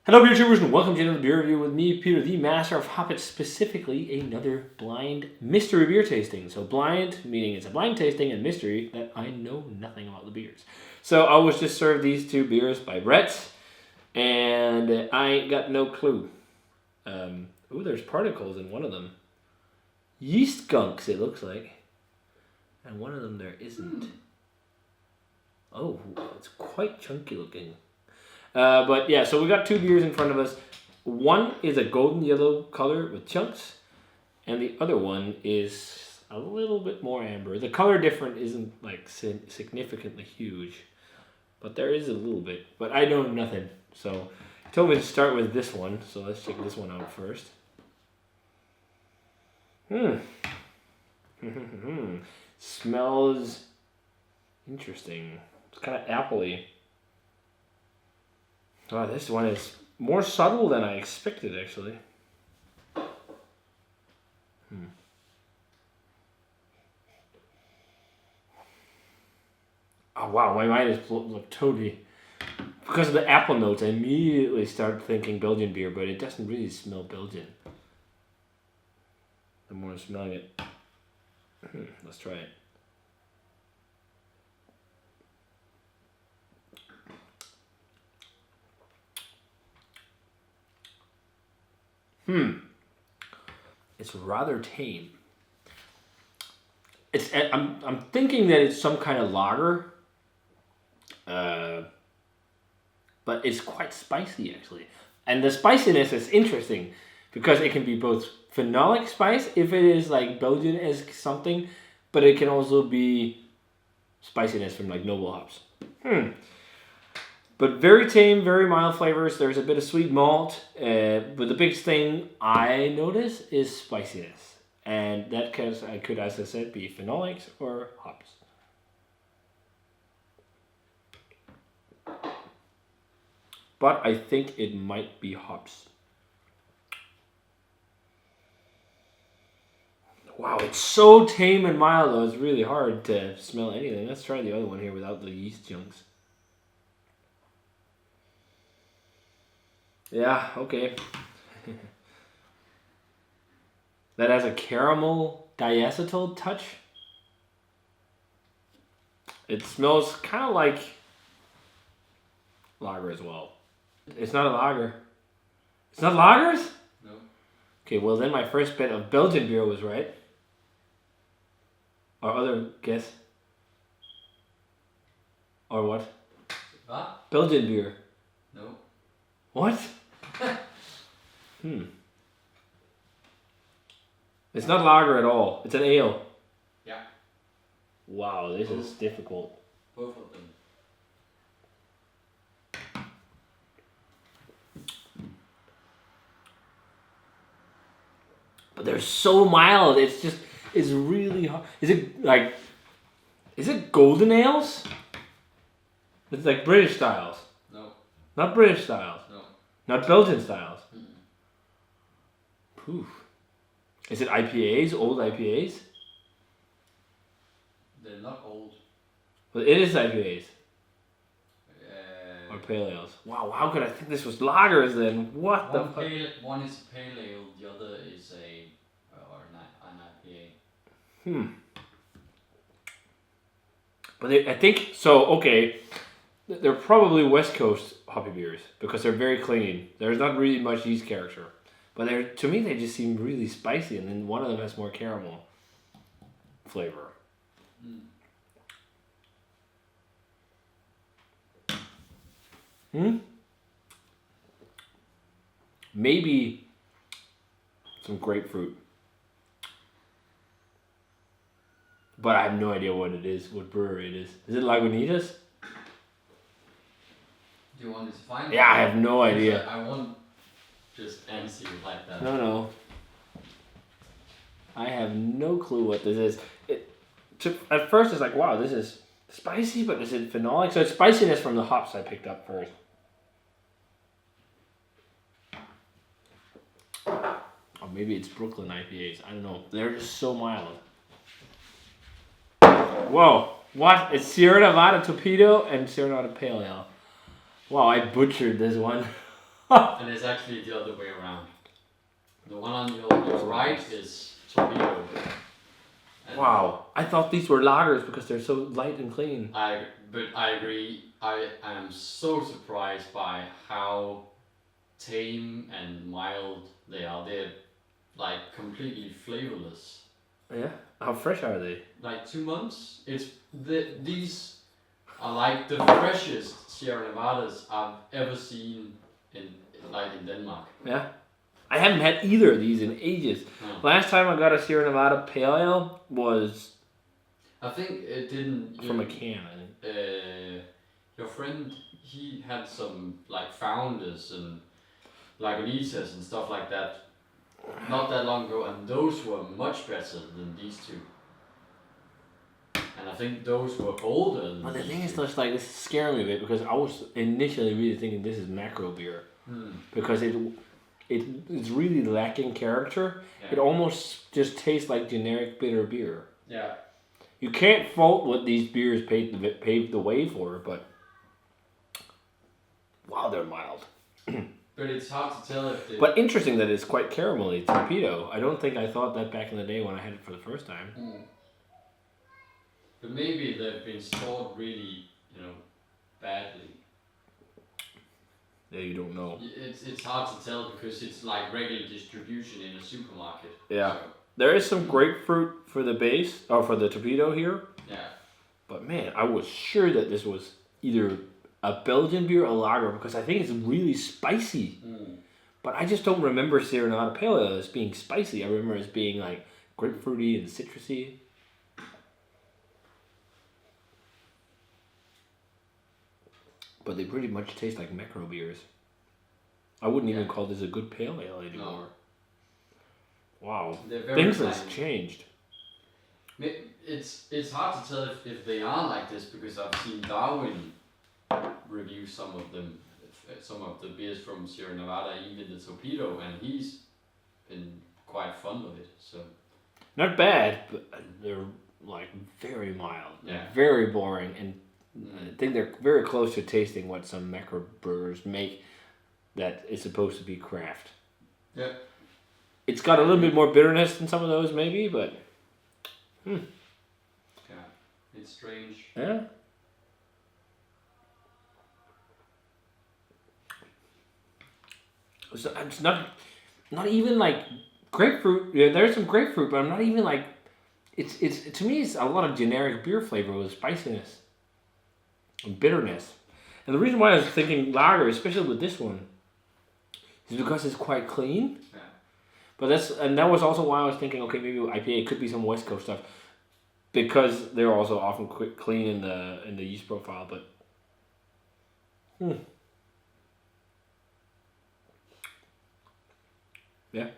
Hello, beer tubers, and welcome to another beer review with me, Peter, the master of Hoppets, specifically another blind mystery beer tasting. So blind, meaning it's a blind tasting, and mystery, that I know nothing about the beers. So I was just served these two beers by Brett, and I ain't got no clue. Ooh, there's particles in one of them. Yeast gunks, it looks like. And one of them there isn't. Oh, it's quite chunky looking. But yeah, so we got two beers in front of us. One is a golden yellow color with chunks, and the other one is a little bit more amber. The color difference isn't like significantly huge, but there is a little bit. But I know nothing, so he told me to start with this one. So let's check this one out first. Smells interesting. It's kind of appley. Oh, this one is more subtle than I expected, actually. Oh, wow, my mind is totally... Because of the apple notes, I immediately start thinking Belgian beer, but it doesn't really smell Belgian. The more I'm smelling it. Let's try it. It's rather tame. I'm thinking that it's some kind of lager, but it's quite spicy actually. And the spiciness is interesting because it can be both phenolic spice if it is like Belgian-esque something, but it can also be spiciness from like noble hops. But very tame, very mild flavors. There's a bit of sweet malt, but the biggest thing I notice is spiciness. And that could, as I said, be phenolics or hops. But I think it might be hops. Wow, it's so tame and mild though, it's really hard to smell anything. Let's try the other one here without the yeast chunks. Yeah, okay. That has a caramel diacetyl touch. It smells kind of like lager as well. It's not a lager. It's not lagers? No. Okay, well then my first bit of Belgian beer was right. Or other guess. Or what? What? Belgian beer. No. What? It's not lager at all. It's an ale. Yeah. Wow, this is difficult. Both of them. But they're so mild. It's really hard. Is it golden ales? It's like British styles. No. Not British styles. No. Not Belgian styles. Poof. Is it IPAs? Old IPAs? They're not old. Well, it is IPAs. Or pale ales. Wow, how could I think this was lagers then? What the fuck? One is a pale ale, the other is an IPA. But I think, so, okay, they're probably West Coast hoppy beers because they're very clean. There's not really much yeast character. But to me, they just seem really spicy, and then one of them has more caramel flavor. Maybe some grapefruit. But I have no idea what it is, what brewery it is. Is it Lagunitas? Do you want to find Yeah, I have no idea. I won't just answer you like that. No. I have no clue what this is. At first, it's like, wow, this is spicy, but is it phenolic? So it's spiciness from the hops I picked up first. Or maybe it's Brooklyn IPAs. I don't know. They're just so mild. Whoa. What? It's Sierra Nevada Torpedo and Sierra Nevada Pale Ale. Wow, I butchered this one. And it's actually the other way around. The one on your right is torpedo. And Wow, I thought these were lagers because they're so light and clean. But I agree. I am so surprised by how tame and mild they are. They're like completely flavorless. Yeah, how fresh are they? Like 2 months. These are like the freshest Sierra Nevadas I've ever seen in Denmark. Yeah, I haven't had either of these in ages. No. Last time I got a Sierra Nevada Pale Ale was I think it didn't. from a can. I think. Your friend, he had some like founders and Lagunitas and stuff like that not that long ago, and those were much better than these two. And I think those were older than But the these thing is, two. just like, this is scaring me a bit because I was initially really thinking this is macro beer because it's really lacking character. Yeah. It almost just tastes like generic bitter beer. Yeah. You can't fault what these beers paved the way for, but wow, they're mild. But it's hard to tell if they. But interesting that it's quite caramelly. Torpedo. I don't think I thought that back in the day when I had it for the first time. But maybe they've been stored really, badly. Yeah, you don't know. It's hard to tell because it's like regular distribution in a supermarket. Yeah. So, There is some grapefruit for the base, or for the torpedo here. yeah. But man, I was sure that this was either a Belgian beer or a lager because I think it's really spicy. But I just don't remember Sierra Nevada Pale Ale as being spicy. I remember it as being like grapefruity and citrusy. But they pretty much taste like macro beers. I wouldn't even call this a good pale ale anymore. No. Wow. They're very Things plain. has changed. It's hard to tell if they are like this because I've seen Darwin review some of the beers from Sierra Nevada, even the torpedo, and he's been quite fond of it. So Not bad, but they're like very mild. Yeah. Very boring, and I think they're very close to tasting what some macro brewers make that is supposed to be craft. yeah, It's got a little bit more bitterness than some of those maybe, but yeah, it's strange. yeah. So it's not even like grapefruit. Yeah, there's some grapefruit, but I'm not even like it's to me it's a lot of generic beer flavor with spiciness and bitterness. And the reason why I was thinking lager, especially with this one, is because it's quite clean. Yeah. But that was also why I was thinking, okay, maybe IPA could be some West Coast stuff, because they're also often clean in the yeast profile. But yeah,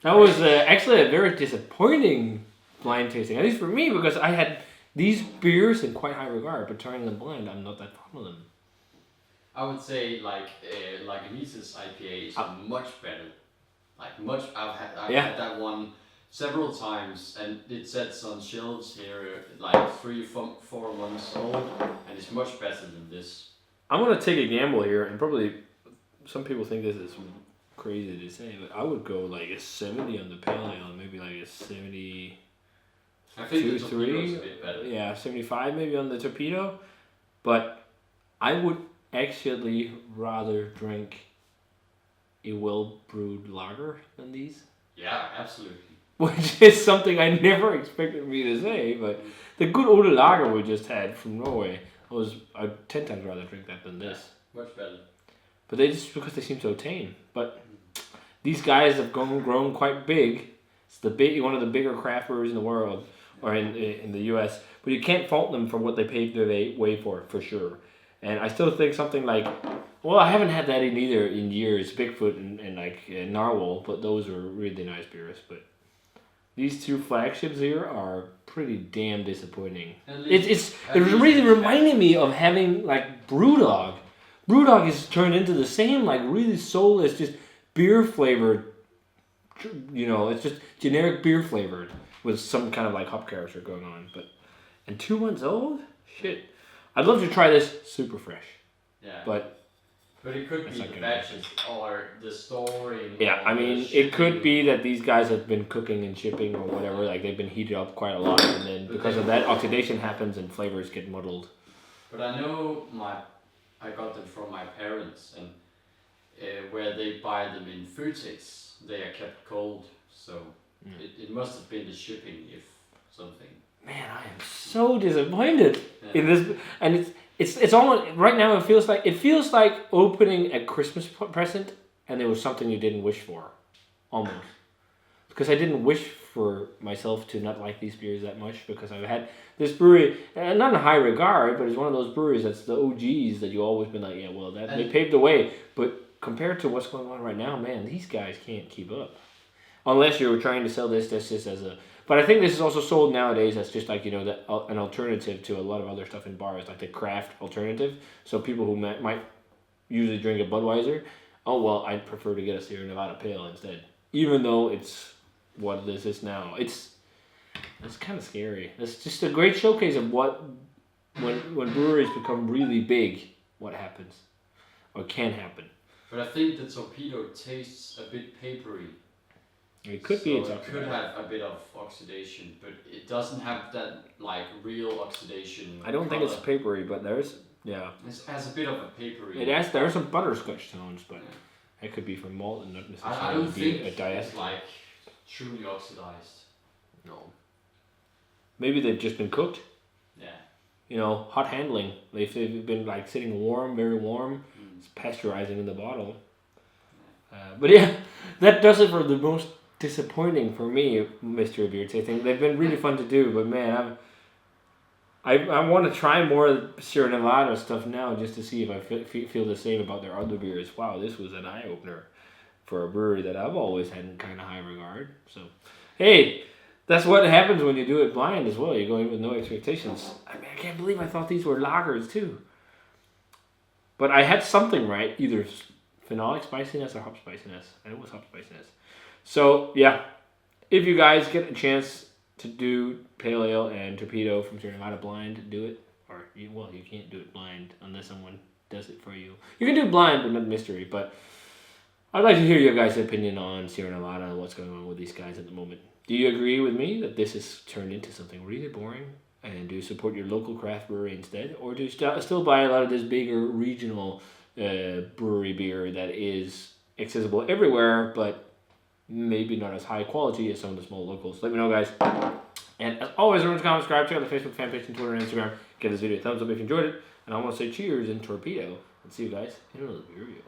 that was actually a very disappointing blind tasting, at least for me, because I had these beers in quite high regard, but turning them blind, I'm not that fond of them. I would say like Anisa's IPA is much better. Like much, I've had that one several times, and it sits on shelves here like 3-4 months old, and it's much better than this. I'm gonna take a gamble here, and probably some people think this is crazy to say, but I would go like a 70 on the pale ale, maybe like a 70. I think the 2-3, torpedo is a bit better. Yeah, 75 maybe on the torpedo, but I would actually rather drink a well-brewed lager than these. Yeah, absolutely. Which is something I never expected me to say, but the good old lager we just had from Norway, I'd 10 times rather drink that than this. Much better. But they just because they seem so tame. But these guys have grown quite big. It's one of the bigger craft breweries in the world, or in the U.S. But you can't fault them for what they paved their way for sure. And I still think something like, well, I haven't had that in years, Bigfoot and like Narwhal, but those are really nice beers. But these two flagships here are pretty damn disappointing. It really reminded me of having like Brewdog. Brewdog is turned into the same like really soulless, just beer flavored. It's just generic beer flavored with some kind of like hop character going on. And 2 months old, shit. I'd love to try this super fresh. Yeah. But But it could be the batches or the storing. Yeah, I mean, it could be that these guys have been cooking and shipping or whatever, like they've been heated up quite a lot, and then because of that, oxidation happens and flavors get muddled. But I know I got them from my parents, and where they buy them in Foodtex, they are kept cold, so it must have been the shipping, if something. Man, I am so disappointed in this, and it's almost right now. It feels like opening a Christmas present, and there was something you didn't wish for, almost. Because I didn't wish for myself to not like these beers that much, because I've had this brewery, not in high regard, but it's one of those breweries that's the OGs that you always been like, yeah, well, they paved the way. But compared to what's going on right now, man, these guys can't keep up. Unless you're trying to sell this just as a... But I think this is also sold nowadays as just like, an alternative to a lot of other stuff in bars, like the craft alternative. So people who might usually drink a Budweiser, oh, well, I'd prefer to get a Sierra Nevada Pale instead. Even though it's what this is now. It's kind of scary. It's just a great showcase of what, when breweries become really big, what happens. Or can happen. But I think the torpedo tastes a bit papery. It could be. It could have a bit of oxidation, but it doesn't have that like real oxidation. I don't think it's papery, but there's It has a bit of a papery. There are some butterscotch tones, but it could be from malt and not necessarily I don't think a diet. it's like truly oxidized. No. Maybe they've just been cooked. Yeah. Hot handling. They've been like sitting warm, very warm. It's pasteurizing in the bottle. But yeah, that does it for the most disappointing for me mystery beer tasting. They've been really fun to do, but man, I want to try more Sierra Nevada stuff now just to see if I feel the same about their other beers. Wow, this was an eye opener for a brewery that I've always had in kind of high regard. So, hey, that's what happens when you do it blind as well. You're going with no expectations. I mean, I can't believe I thought these were lagers too. But I had something right, either phenolic spiciness or hop spiciness. And it was hop spiciness. So, yeah, if you guys get a chance to do Pale Ale and Torpedo from Sierra Nevada blind, do it. Or, you can't do it blind unless someone does it for you. You can do it blind, but not mystery. But I'd like to hear your guys' opinion on Sierra Nevada and what's going on with these guys at the moment. Do you agree with me that this has turned into something really boring? And do you support your local craft brewery instead? Or do you still buy a lot of this bigger regional brewery beer that is accessible everywhere, but maybe not as high quality as some of the small locals? Let me know, guys. And as always, remember to comment, subscribe, check out the Facebook fan page and Twitter and Instagram. Give this video a thumbs up if you enjoyed it. And I want to say cheers and torpedo. And see you guys in another video.